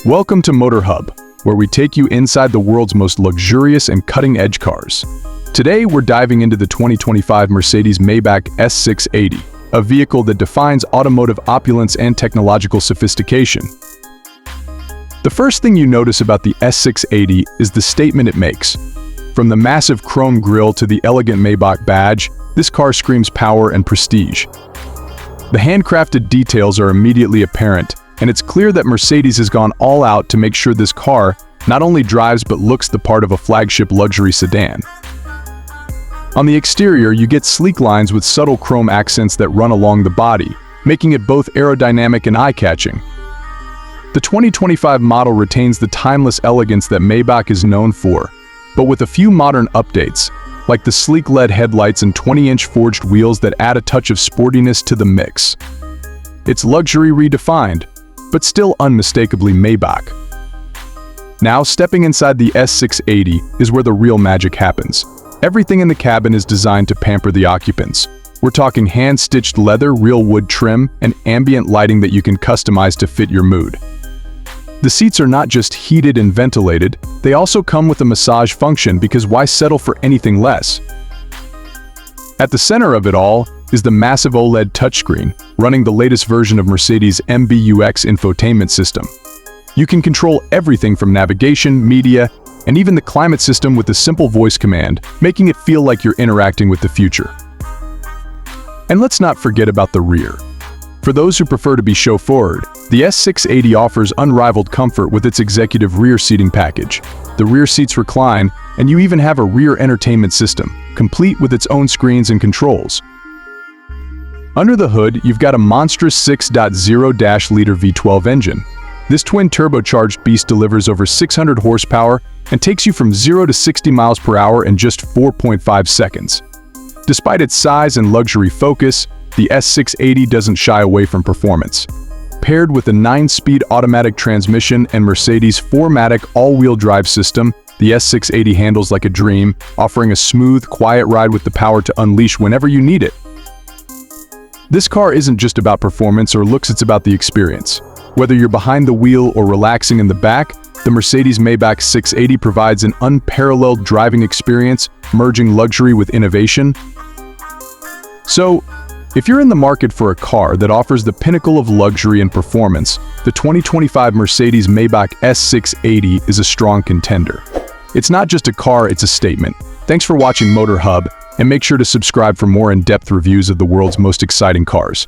Welcome to Motor Hub, where we take you inside the world's most luxurious and cutting-edge cars. Today, we're diving into the 2025 Mercedes Maybach S680, a vehicle that defines automotive opulence and technological sophistication. The first thing you notice about the S680 is the statement it makes. From the massive chrome grille to the elegant Maybach badge, this car screams power and prestige. The handcrafted details are immediately apparent, and it's clear that Mercedes has gone all out to make sure this car not only drives but looks the part of a flagship luxury sedan. On the exterior, you get sleek lines with subtle chrome accents that run along the body, making it both aerodynamic and eye-catching. The 2025 model retains the timeless elegance that Maybach is known for, but with a few modern updates, like the sleek LED headlights and 20-inch forged wheels that add a touch of sportiness to the mix. It's luxury redefined, but still unmistakably Maybach. Now, stepping inside the S680 is where the real magic happens. Everything in the cabin is designed to pamper the occupants. We're talking hand-stitched leather, real wood trim, and ambient lighting that you can customize to fit your mood. The seats are not just heated and ventilated, they also come with a massage function because why settle for anything less? At the center of it all is the massive OLED touchscreen, running the latest version of Mercedes' MBUX infotainment system. You can control everything from navigation, media, and even the climate system with a simple voice command, making it feel like you're interacting with the future. And let's not forget about the rear. For those who prefer to be chauffeured, the S680 offers unrivaled comfort with its executive rear seating package. The rear seats recline, and you even have a rear entertainment system, complete with its own screens and controls. Under the hood, you've got a monstrous 6.0-liter V12 engine. This twin-turbocharged beast delivers over 600 horsepower and takes you from 0 to 60 miles per hour in just 4.5 seconds. Despite its size and luxury focus, the S680 doesn't shy away from performance. Paired with a 9-speed automatic transmission and Mercedes' 4MATIC all-wheel drive system, the S680 handles like a dream, offering a smooth, quiet ride with the power to unleash whenever you need it. This car isn't just about performance or looks, it's about the experience. Whether you're behind the wheel or relaxing in the back, the Mercedes Maybach 680 provides an unparalleled driving experience, merging luxury with innovation. So, if you're in the market for a car that offers the pinnacle of luxury and performance, the 2025 Mercedes Maybach S680 is a strong contender. It's not just a car, it's a statement. Thanks for watching Motor Hub, and make sure to subscribe for more in-depth reviews of the world's most exciting cars.